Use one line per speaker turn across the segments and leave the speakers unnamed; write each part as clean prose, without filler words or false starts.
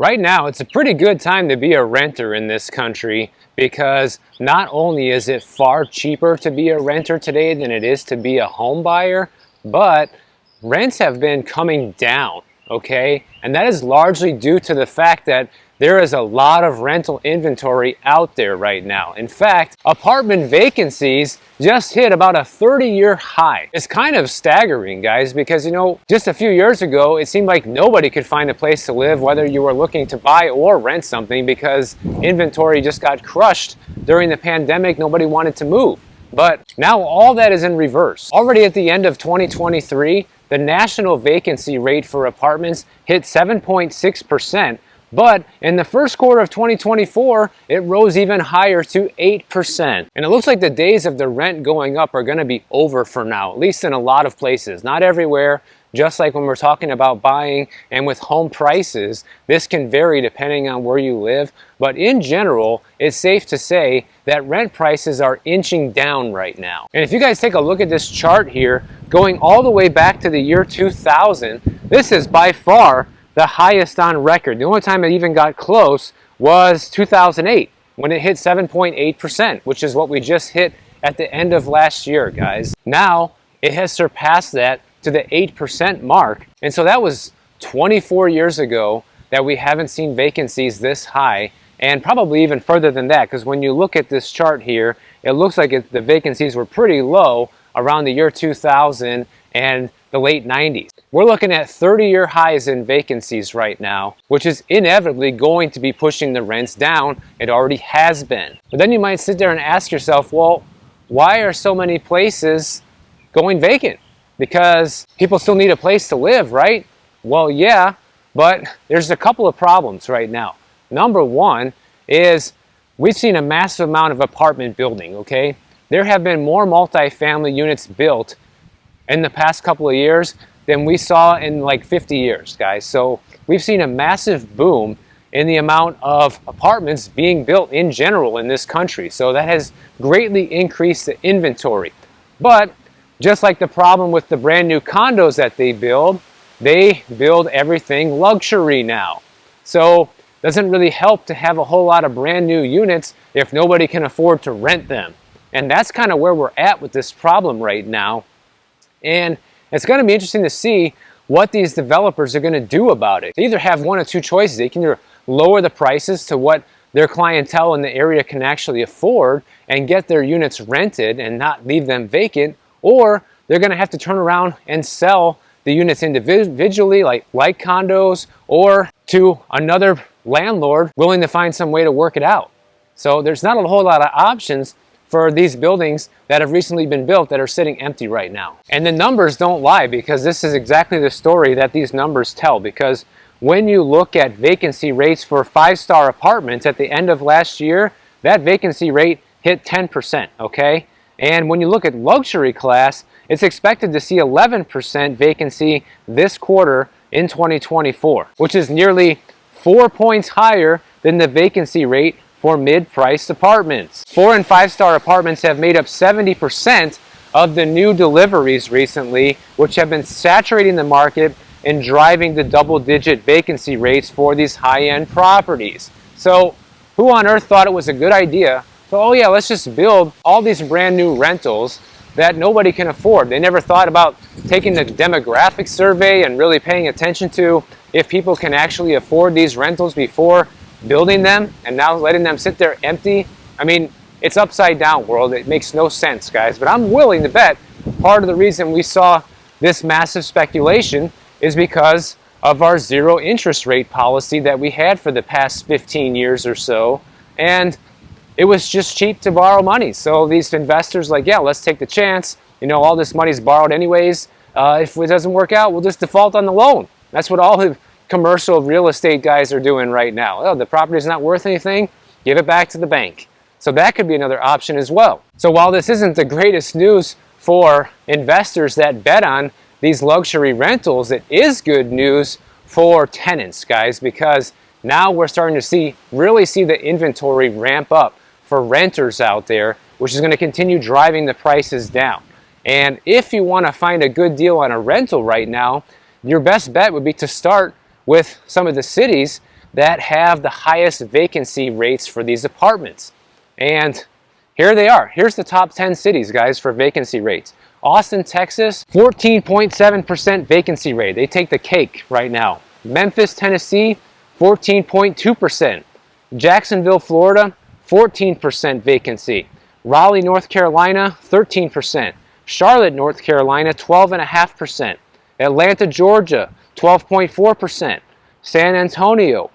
Right now, it's a pretty good time to be a renter in this country because not only is it far cheaper to be a renter today than it is to be a home buyer, but rents have been coming down, okay? And that is largely due to the fact that there is a lot of rental inventory out there right now. In fact, apartment vacancies just hit about a 30-year high. It's kind of staggering, guys, because just a few years ago, it seemed like nobody could find a place to live, whether you were looking to buy or rent something, because inventory just got crushed during the pandemic. Nobody wanted to move. But now all that is in reverse. Already at the end of 2023, the national vacancy rate for apartments hit 7.6%. But in the first quarter of 2024, it rose even higher to 8%. And it looks like the days of the rent going up are going to be over for now, at least in a lot of places. Not everywhere, just like when we're talking about buying and with home prices, this can vary depending on where you live. But in general, it's safe to say that rent prices are inching down right now. And if you guys take a look at this chart here, going all the way back to the year 2000, this is by far the highest on record. The only time it even got close was 2008 when it hit 7.8%, which is what we just hit at the end of last year, guys. Now it has surpassed that to the 8% mark. And so that was 24 years ago that we haven't seen vacancies this high, and probably even further than that, because when you look at this chart here, it looks like the vacancies were pretty low around the year 2000 and the late 90s. We're looking at 30-year highs in vacancies right now, which is inevitably going to be pushing the rents down. It already has been. But then you might sit there and ask yourself, well, why are so many places going vacant? Because people still need a place to live, right? Well, yeah, but there's a couple of problems right now. Number one is we've seen a massive amount of apartment building, okay? There have been more multifamily units built in the past couple of years than we saw in like 50 years, guys. So we've seen a massive boom in the amount of apartments being built in general in this country. So that has greatly increased the inventory. But just like the problem with the brand new condos that they build everything luxury now. So it doesn't really help to have a whole lot of brand new units if nobody can afford to rent them. And that's kind of where we're at with this problem right now. And it's going to be interesting to see what these developers are going to do about it. They either have one of two choices. They can either lower the prices to what their clientele in the area can actually afford and get their units rented and not leave them vacant, or they're going to have to turn around and sell the units individually, like condos, or to another landlord willing to find some way to work it out. So there's not a whole lot of options for these buildings that have recently been built that are sitting empty right now. And the numbers don't lie, because this is exactly the story that these numbers tell. Because when you look at vacancy rates for 5-star apartments at the end of last year, that vacancy rate hit 10%, okay? And when you look at luxury class, it's expected to see 11% vacancy this quarter in 2024, which is nearly 4 points higher than the vacancy rate for mid-priced apartments. 4- and 5-star apartments have made up 70% of the new deliveries recently, which have been saturating the market and driving the double-digit vacancy rates for these high-end properties. So who on earth thought it was a good idea? So, oh yeah, let's just build all these brand new rentals that nobody can afford. They never thought about taking the demographic survey and really paying attention to if people can actually afford these rentals before building them, and now letting them sit there empty. I mean, it's upside down world. It makes no sense, guys. But I'm willing to bet part of the reason we saw this massive speculation is because of our zero interest rate policy that we had for the past 15 years or so. And it was just cheap to borrow money. So these investors like, yeah, let's take the chance. All this money's borrowed anyways. If it doesn't work out, we'll just default on the loan. That's what all the commercial real estate guys are doing right now. Oh, the property's not worth anything, give it back to the bank. So that could be another option as well. So while this isn't the greatest news for investors that bet on these luxury rentals, it is good news for tenants, guys, because now we're starting to really see the inventory ramp up for renters out there, which is going to continue driving the prices down. And if you want to find a good deal on a rental right now, your best bet would be to start with some of the cities that have the highest vacancy rates for these apartments. And here they are. Here's the top 10 cities, guys, for vacancy rates. Austin, Texas, 14.7% vacancy rate. They take the cake right now. Memphis, Tennessee, 14.2%. Jacksonville, Florida, 14% vacancy. Raleigh, North Carolina, 13%. Charlotte, North Carolina, 12.5%. Atlanta, Georgia, 12.4%. San Antonio,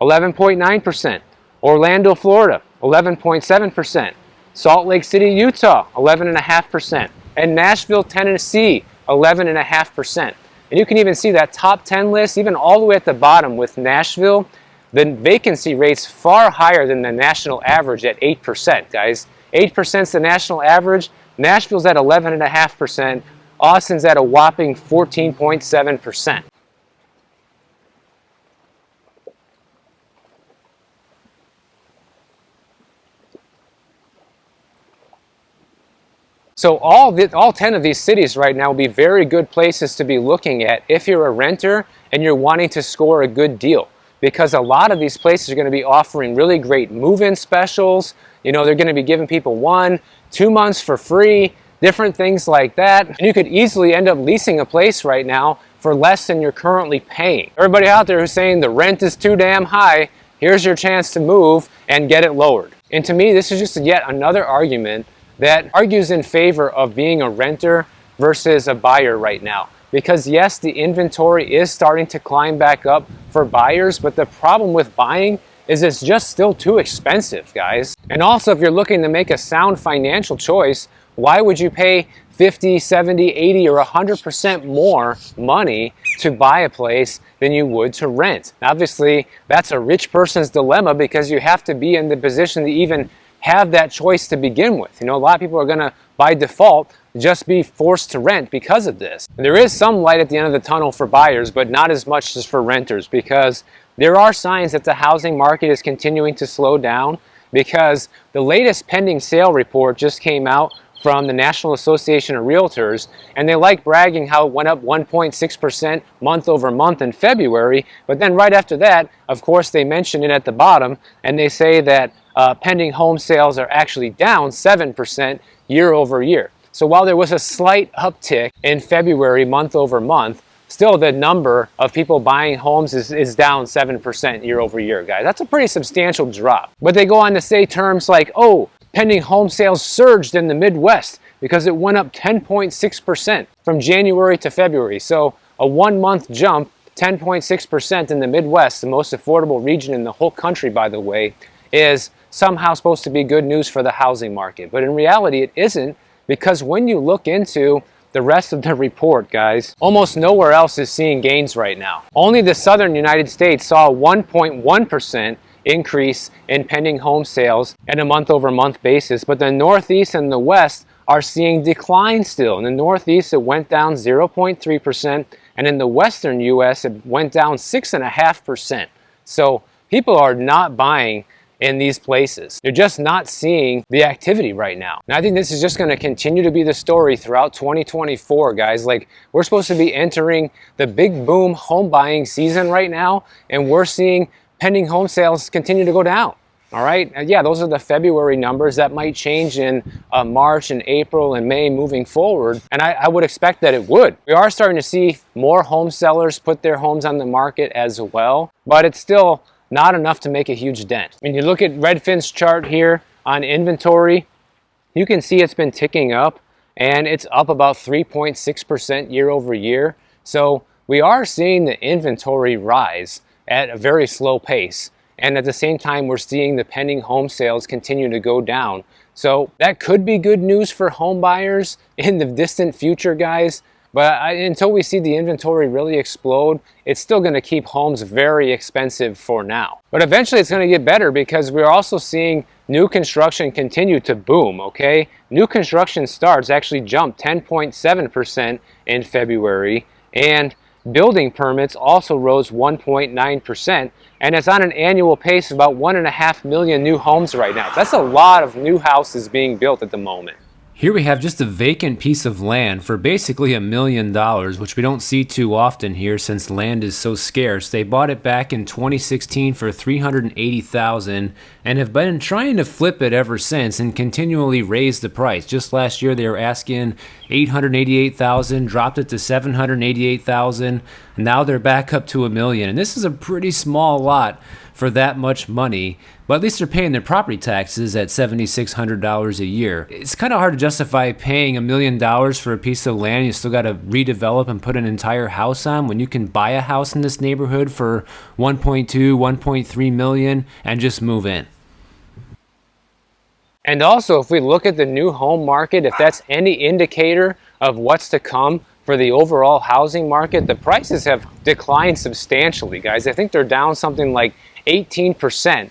11.9%. Orlando, Florida, 11.7%. Salt Lake City, Utah, 11.5%. And Nashville, Tennessee, 11.5%. And you can even see that top 10 list, even all the way at the bottom with Nashville, the vacancy rate's far higher than the national average at 8%, guys. 8% is the national average. Nashville's at 11.5%. Austin's at a whopping 14.7%. So all 10 of these cities right now will be very good places to be looking at if you're a renter and you're wanting to score a good deal. Because a lot of these places are going to be offering really great move-in specials. You know, they're going to be giving people 1-2 months for free, different things like that. And you could easily end up leasing a place right now for less than you're currently paying. Everybody out there who's saying the rent is too damn high, here's your chance to move and get it lowered. And to me, this is just yet another argument that argues in favor of being a renter versus a buyer right now. Because yes, the inventory is starting to climb back up for buyers, but the problem with buying is it's just still too expensive, guys. And also, if you're looking to make a sound financial choice, why would you pay 50, 70, 80, or 100% more money to buy a place than you would to rent? Obviously, that's a rich person's dilemma because you have to be in the position to even have that choice to begin with. You know, a lot of people are gonna, by default, just be forced to rent because of this. There is some light at the end of the tunnel for buyers, but not as much as for renters, because there are signs that the housing market is continuing to slow down, because the latest pending sale report just came out from the National Association of Realtors, and they like bragging how it went up 1.6% month over month in February, but then right after that, of course, they mention it at the bottom, and they say that pending home sales are actually down 7% year over year. So while there was a slight uptick in February month over month, still the number of people buying homes is down 7% year over year, guys. That's a pretty substantial drop. But they go on to say terms like, oh, pending home sales surged in the Midwest because it went up 10.6% from January to February. So a 1 month jump, 10.6% in the Midwest, the most affordable region in the whole country, by the way, is somehow supposed to be good news for the housing market. But in reality, it isn't, because when you look into the rest of the report, guys, almost nowhere else is seeing gains right now. Only the southern United States saw a 1.1% increase in pending home sales on a month-over-month basis, but the Northeast and the West are seeing decline still. In the Northeast, it went down 0.3%, and in the Western U.S., it went down 6.5%. So people are not buying in these places. You're just not seeing the activity right now. And I think this is just going to continue to be the story throughout 2024, guys. Like, we're supposed to be entering the big boom home buying season right now, and we're seeing pending home sales continue to go down. All right, and yeah, those are the February numbers. That might change in March and April and May moving forward, and I would expect that it would. We are starting to see more home sellers put their homes on the market as well, but it's still not enough to make a huge dent. When you look at Redfin's chart here on inventory, you can see it's been ticking up, and it's up about 3.6% year over year. So we are seeing the inventory rise at a very slow pace. And at the same time, we're seeing the pending home sales continue to go down. So that could be good news for home buyers in the distant future, guys. But until we see the inventory really explode, it's still going to keep homes very expensive for now. But eventually it's going to get better, because we're also seeing new construction continue to boom, okay? New construction starts actually jumped 10.7% in February, and building permits also rose 1.9%, and it's on an annual pace of about 1.5 million new homes right now. That's a lot of new houses being built at the moment. Here we have just a vacant piece of land for basically $1 million, which we don't see too often here since land is so scarce. They bought it back in 2016 for $380,000 and have been trying to flip it ever since and continually raise the price. Just last year they were asking $888,000, dropped it to $788,000, and now they're back up to $1 million. And this is a pretty small lot for that much money, but at least they're paying their property taxes at $7,600 a year. It's kind of hard to justify paying $1 million for a piece of land you still got to redevelop and put an entire house on when you can buy a house in this neighborhood for 1.2, 1.3 million and just move in. And also, if we look at the new home market, if that's any indicator of what's to come for the overall housing market, the prices have declined substantially, guys. I think they're down something like 18%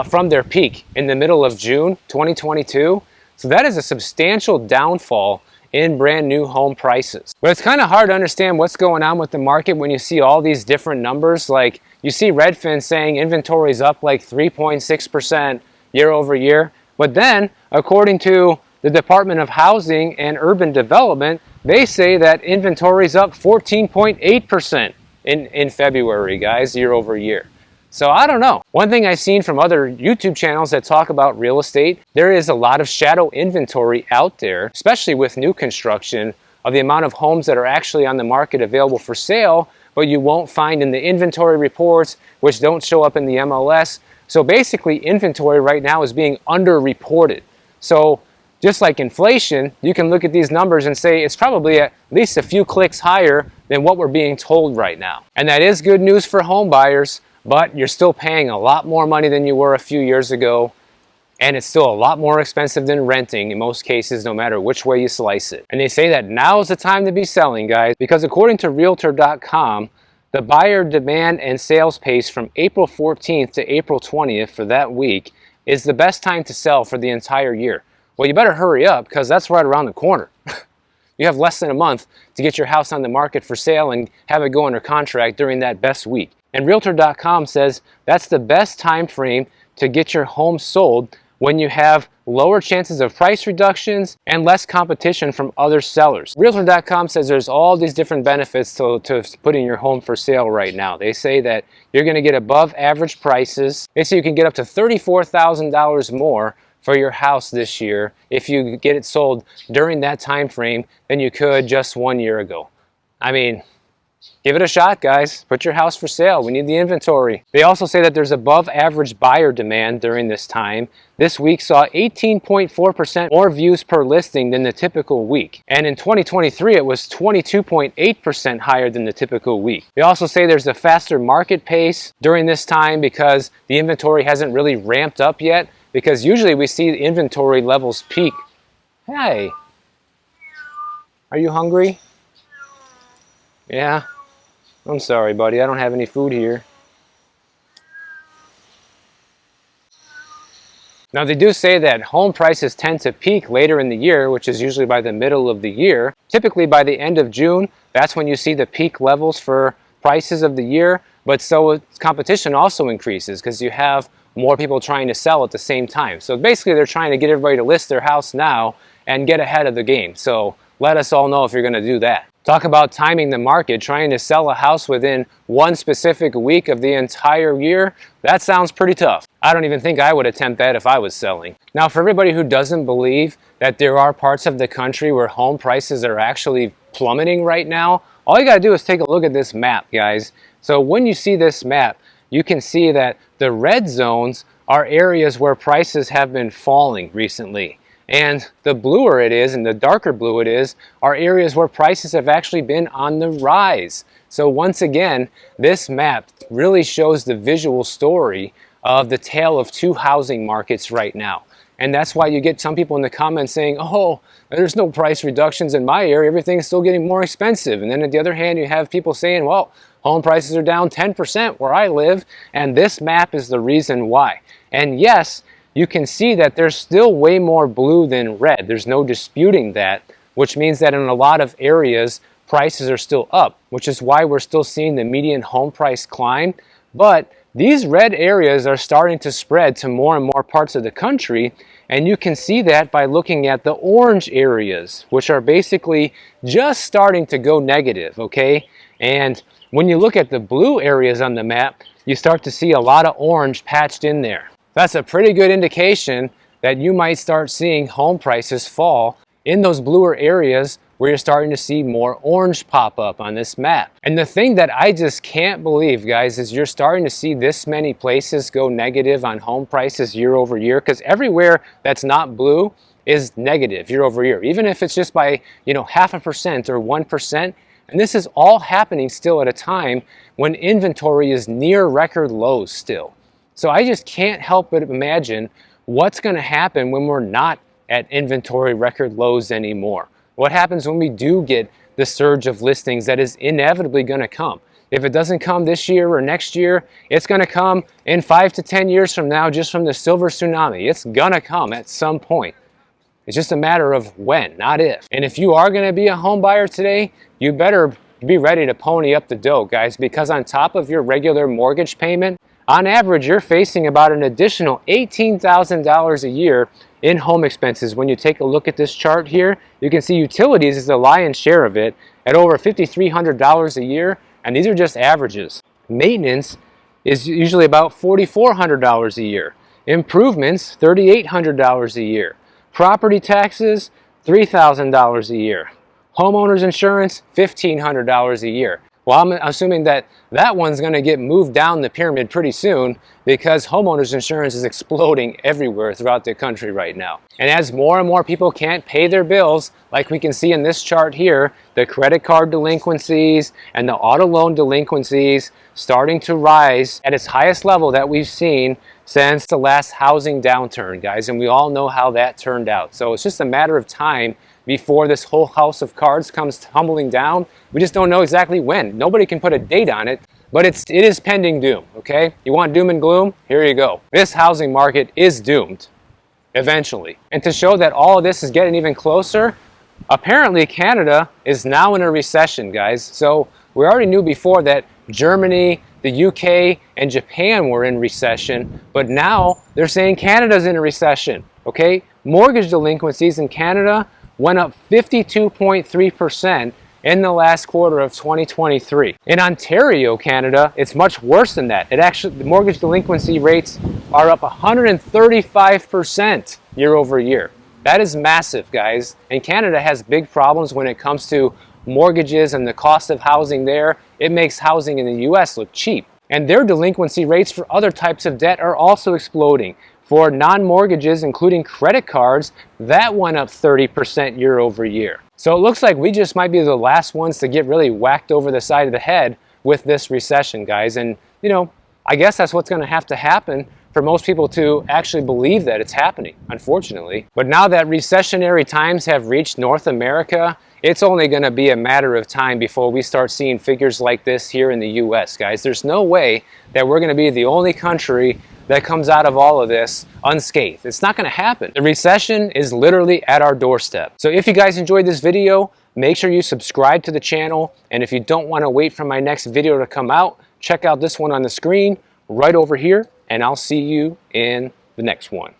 from their peak in the middle of June 2022. So that is a substantial downfall in brand new home prices. But it's kind of hard to understand what's going on with the market when you see all these different numbers. Like you see Redfin saying inventory is up like 3.6% year over year. But then, according to the Department of Housing and Urban Development, they say that inventory is up 14.8% in February, guys, year over year. So I don't know. One thing I've seen from other YouTube channels that talk about real estate, there is a lot of shadow inventory out there, especially with new construction, of the amount of homes that are actually on the market available for sale, but you won't find in the inventory reports, which don't show up in the MLS. So basically, inventory right now is being underreported. So just like inflation, you can look at these numbers and say it's probably at least a few clicks higher than what we're being told right now. And that is good news for home buyers, but you're still paying a lot more money than you were a few years ago, and it's still a lot more expensive than renting in most cases, no matter which way you slice it. And they say that now is the time to be selling, guys, because according to Realtor.com, the buyer demand and sales pace from April 14th to April 20th for that week is the best time to sell for the entire year. Well, you better hurry up because that's right around the corner. You have less than a month to get your house on the market for sale and have it go under contract during that best week. And Realtor.com says that's the best time frame to get your home sold when you have lower chances of price reductions and less competition from other sellers. Realtor.com says there's all these different benefits to putting your home for sale right now. They say that you're going to get above average prices. They say you can get up to $34,000 more for your house this year if you get it sold during that time frame than you could just 1 year ago. I mean, give it a shot, guys. Put your house for sale. We need the inventory. They also say that there's above average buyer demand during this time. This week saw 18.4% more views per listing than the typical week. And in 2023, it was 22.8% higher than the typical week. They also say there's a faster market pace during this time because the inventory hasn't really ramped up yet, because usually we see the inventory levels peak. Hey, are you hungry? Yeah? I'm sorry, buddy. I don't have any food here. Now, they do say that home prices tend to peak later in the year, which is usually by the middle of the year. Typically by the end of June, that's when you see the peak levels for prices of the year. But so competition also increases because you have more people trying to sell at the same time. So basically they're trying to get everybody to list their house now and get ahead of the game. So let us all know if you're going to do that. Talk about timing the market, trying to sell a house within one specific week of the entire year. That sounds pretty tough. I don't even think I would attempt that if I was selling. Now, for everybody who doesn't believe that there are parts of the country where home prices are actually plummeting right now, all you got to do is take a look at this map, guys. So when you see this map, you can see that the red zones are areas where prices have been falling recently. And the bluer it is, and the darker blue it is, are areas where prices have actually been on the rise. So once again, this map really shows the visual story of the tale of two housing markets right now. And that's why you get some people in the comments saying, oh, there's no price reductions in my area, everything's still getting more expensive. And then on the other hand, you have people saying, well, home prices are down 10% where I live, and this map is the reason why. And yes, you can see that there's still way more blue than red. There's no disputing that, which means that in a lot of areas, prices are still up, which is why we're still seeing the median home price climb. But these red areas are starting to spread to more and more parts of the country, and you can see that by looking at the orange areas, which are basically just starting to go negative, okay? And when you look at the blue areas on the map, you start to see a lot of orange patched in there. That's a pretty good indication that you might start seeing home prices fall in those bluer areas where you're starting to see more orange pop up on this map. And the thing that I just can't believe, guys, is you're starting to see this many places go negative on home prices year over year, because everywhere that's not blue is negative year over year, even if it's just by 0.5% or 1%. And this is all happening still at a time when inventory is near record lows still. So I just can't help but imagine what's going to happen when we're not at inventory record lows anymore. What happens when we do get the surge of listings that is inevitably going to come? If it doesn't come this year or next year, it's going to come in 5 to 10 years from now, just from the silver tsunami. It's going to come at some point. It's just a matter of when, not if. And if you are going to be a home buyer today, you better be ready to pony up the dough, guys, because on top of your regular mortgage payment, on average, you're facing about an additional $18,000 a year in home expenses. When you take a look at this chart here, you can see utilities is the lion's share of it at over $5,300 a year, and these are just averages. Maintenance is usually about $4,400 a year. Improvements, $3,800 a year. Property taxes, $3,000 a year. Homeowners insurance, $1,500 a year. Well, I'm assuming that that one's going to get moved down the pyramid pretty soon, because homeowners insurance is exploding everywhere throughout the country right now. And as more and more people can't pay their bills, like we can see in this chart here, the credit card delinquencies and the auto loan delinquencies starting to rise at its highest level that we've seen since the last housing downturn, guys. And we all know how that turned out. So it's just a matter of time before this whole house of cards comes tumbling down. We just don't know exactly when. Nobody can put a date on it, but it is pending doom, okay? You want doom and gloom? Here you go. This housing market is doomed, eventually. And to show that all of this is getting even closer, apparently Canada is now in a recession, guys. So we already knew before that Germany, the UK, and Japan were in recession, but now they're saying Canada's in a recession, okay? Mortgage delinquencies in Canada went up 52.3% in the last quarter of 2023. In Ontario, Canada, it's much worse than that. The mortgage delinquency rates are up 135% year over year. That is massive, guys. And Canada has big problems when it comes to mortgages and the cost of housing there. It makes housing in the US look cheap. And their delinquency rates for other types of debt are also exploding. For non-mortgages, including credit cards, that went up 30% year over year. So it looks like we just might be the last ones to get really whacked over the side of the head with this recession, guys. And, I guess that's what's going to have to happen for most people to actually believe that it's happening, unfortunately. But now that recessionary times have reached North America, it's only going to be a matter of time before we start seeing figures like this here in the US, guys. There's no way that we're going to be the only country that comes out of all of this unscathed. It's not going to happen. The recession is literally at our doorstep. So if you guys enjoyed this video, make sure you subscribe to the channel. And if you don't want to wait for my next video to come out, check out this one on the screen right over here, and I'll see you in the next one.